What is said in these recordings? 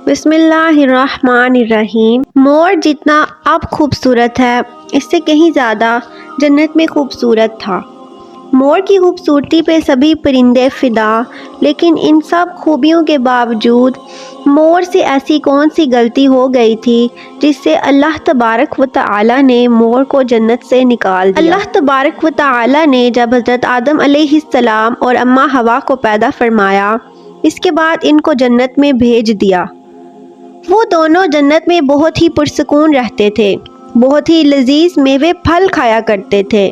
بسم اللہ الرحمن الرحیم۔ مور جتنا اب خوبصورت ہے اس سے کہیں زیادہ جنت میں خوبصورت تھا۔ مور کی خوبصورتی پہ سبھی پرندے فدا، لیکن ان سب خوبیوں کے باوجود مور سے ایسی کون سی غلطی ہو گئی تھی جس سے اللہ تبارک و تعالی نے مور کو جنت سے نکال دیا۔ اللہ تبارک و تعالی نے جب حضرت آدم علیہ السلام اور اماں حوا کو پیدا فرمایا، اس کے بعد ان کو جنت میں بھیج دیا۔ وہ دونوں جنت میں بہت ہی پرسکون رہتے تھے، بہت ہی لذیذ میوے پھل کھایا کرتے تھے،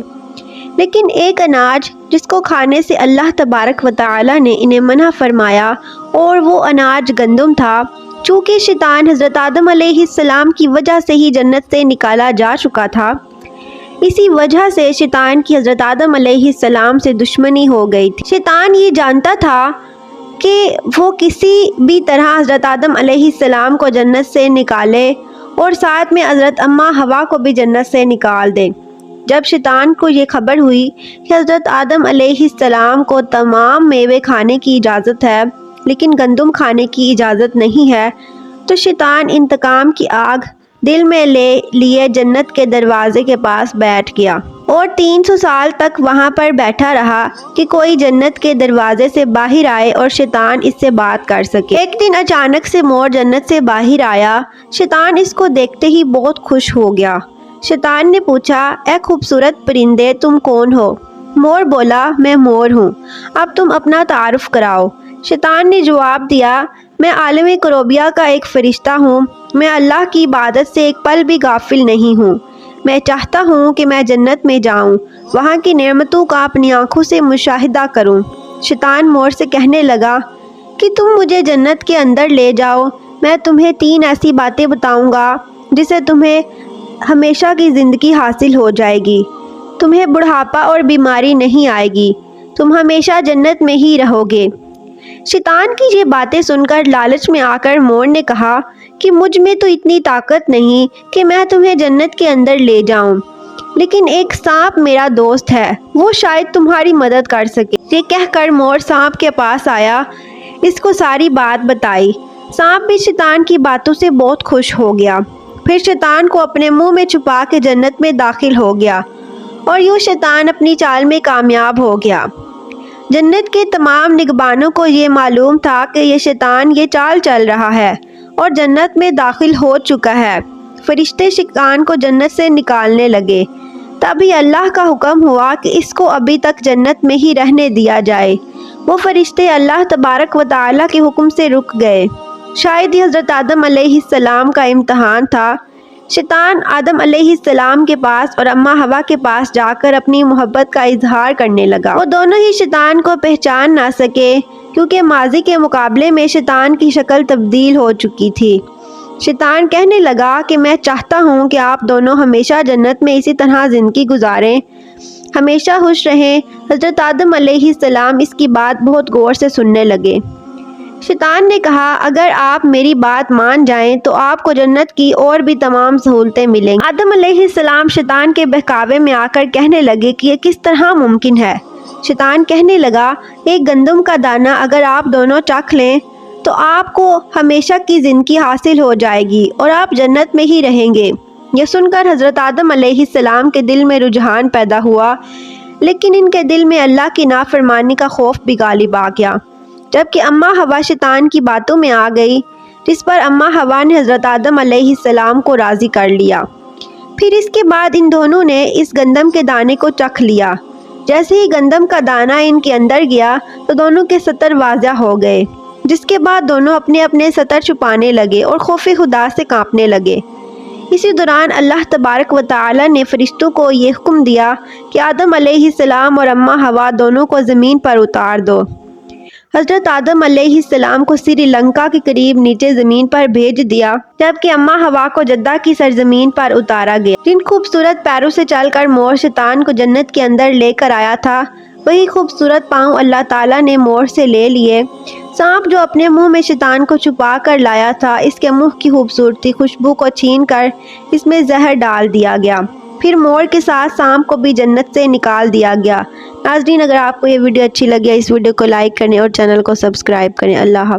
لیکن ایک اناج جس کو کھانے سے اللہ تبارک و تعالی نے انہیں منع فرمایا، اور وہ اناج گندم تھا۔ چونکہ شیطان حضرت آدم علیہ السلام کی وجہ سے ہی جنت سے نکالا جا چکا تھا، اسی وجہ سے شیطان کی حضرت آدم علیہ السلام سے دشمنی ہو گئی تھی۔ شیطان یہ جانتا تھا کہ وہ کسی بھی طرح حضرت آدم علیہ السلام کو جنت سے نکالے اور ساتھ میں حضرت اماں حوا کو بھی جنت سے نکال دے۔ جب شیطان کو یہ خبر ہوئی کہ حضرت آدم علیہ السلام کو تمام میوے کھانے کی اجازت ہے لیکن گندم کھانے کی اجازت نہیں ہے، تو شیطان انتقام کی آگ دل میں لے لیے جنت کے دروازے کے پاس بیٹھ گیا اور 300 سال تک وہاں پر بیٹھا رہا کہ کوئی جنت کے دروازے سے باہر آئے اور شیطان اس سے بات کر سکے۔ ایک دن اچانک سے مور جنت سے باہر آیا۔ شیطان اس کو دیکھتے ہی بہت خوش ہو گیا۔ شیطان نے پوچھا، اے خوبصورت پرندے، تم کون ہو؟ مور بولا، میں مور ہوں، اب تم اپنا تعارف کراؤ۔ شیطان نے جواب دیا، میں عالم کروبیہ کا ایک فرشتہ ہوں، میں اللہ کی عبادت سے ایک پل بھی غافل نہیں ہوں، میں چاہتا ہوں کہ میں جنت میں جاؤں، وہاں کی نعمتوں کا اپنی آنکھوں سے مشاہدہ کروں۔ شیطان مور سے کہنے لگا کہ تم مجھے جنت کے اندر لے جاؤ، میں تمہیں 3 ایسی باتیں بتاؤں گا جس سے تمہیں ہمیشہ کی زندگی حاصل ہو جائے گی، تمہیں بڑھاپا اور بیماری نہیں آئے گی، تم ہمیشہ جنت میں ہی رہو گے۔ شیطان کی یہ باتیں سن کر لالچ میں آ کر مور نے کہا کہ مجھ میں تو اتنی طاقت نہیں کہ میں تمہیں جنت کے اندر لے جاؤں، لیکن ایک سانپ میرا دوست ہے، وہ شاید تمہاری مدد کر سکے۔ یہ کہہ کر مور سانپ کے پاس آیا، اس کو ساری بات بتائی۔ سانپ بھی شیطان کی باتوں سے بہت خوش ہو گیا، پھر شیطان کو اپنے منہ میں چھپا کے جنت میں داخل ہو گیا، اور یوں شیطان اپنی چال میں کامیاب ہو گیا۔ جنت کے تمام نگہبانوں کو یہ معلوم تھا کہ یہ شیطان یہ چال چل رہا ہے اور جنت میں داخل ہو چکا ہے۔ فرشتے شیطان کو جنت سے نکالنے لگے، تبھی اللہ کا حکم ہوا کہ اس کو ابھی تک جنت میں ہی رہنے دیا جائے۔ وہ فرشتے اللہ تبارک و تعالی کے حکم سے رک گئے۔ شاید یہ حضرت آدم علیہ السلام کا امتحان تھا۔ شیطان آدم علیہ السلام کے پاس اور اماں حوا کے پاس جا کر اپنی محبت کا اظہار کرنے لگا۔ وہ دونوں ہی شیطان کو پہچان نہ سکے کیونکہ ماضی کے مقابلے میں شیطان کی شکل تبدیل ہو چکی تھی۔ شیطان کہنے لگا کہ میں چاہتا ہوں کہ آپ دونوں ہمیشہ جنت میں اسی طرح زندگی گزاریں، ہمیشہ خوش رہیں۔ حضرت آدم علیہ السلام اس کی بات بہت غور سے سننے لگے۔ شیطان نے کہا، اگر آپ میری بات مان جائیں تو آپ کو جنت کی اور بھی تمام سہولتیں ملیں گی۔ آدم علیہ السلام شیطان کے بہکاوے میں آ کر کہنے لگے کہ یہ کس طرح ممکن ہے؟ شیطان کہنے لگا، ایک گندم کا دانہ اگر آپ دونوں چکھ لیں تو آپ کو ہمیشہ کی زندگی حاصل ہو جائے گی اور آپ جنت میں ہی رہیں گے۔ یہ سن کر حضرت آدم علیہ السلام کے دل میں رجحان پیدا ہوا، لیکن ان کے دل میں اللہ کی نافرمانی کا خوف بھی غالب آ گیا۔ جبکہ اماں حوا شیطان کی باتوں میں آ گئی، جس پر اماں حوا نے حضرت آدم علیہ السلام کو راضی کر لیا۔ پھر اس کے بعد ان دونوں نے اس گندم کے دانے کو چکھ لیا۔ جیسے ہی گندم کا دانہ ان کے اندر گیا تو دونوں کے سطر واضح ہو گئے، جس کے بعد دونوں اپنے اپنے سطر چھپانے لگے اور خوف خدا سے کانپنے لگے۔ اسی دوران اللہ تبارک و تعالی نے فرشتوں کو یہ حکم دیا کہ آدم علیہ السلام اور اماں حوا دونوں کو زمین پر اتار دو۔ حضرت آدم علیہ السلام کو سری لنکا کے قریب نیچے زمین پر بھیج دیا، جبکہ اماں حوا کو جدہ کی سرزمین پر اتارا گیا۔ جن خوبصورت پیروں سے چل کر مور شیطان کو جنت کے اندر لے کر آیا تھا، وہی خوبصورت پاؤں اللہ تعالیٰ نے مور سے لے لیے۔ سانپ جو اپنے منہ میں شیطان کو چھپا کر لایا تھا، اس کے منہ کی خوبصورتی خوشبو کو چھین کر اس میں زہر ڈال دیا گیا۔ پھر مور کے ساتھ سانپ کو بھی جنت سے نکال دیا گیا۔ ناظرین، اگر آپ کو یہ ویڈیو اچھی لگے اس ویڈیو کو لائک کریں اور چینل کو سبسکرائب کریں۔ اللہ حافظ۔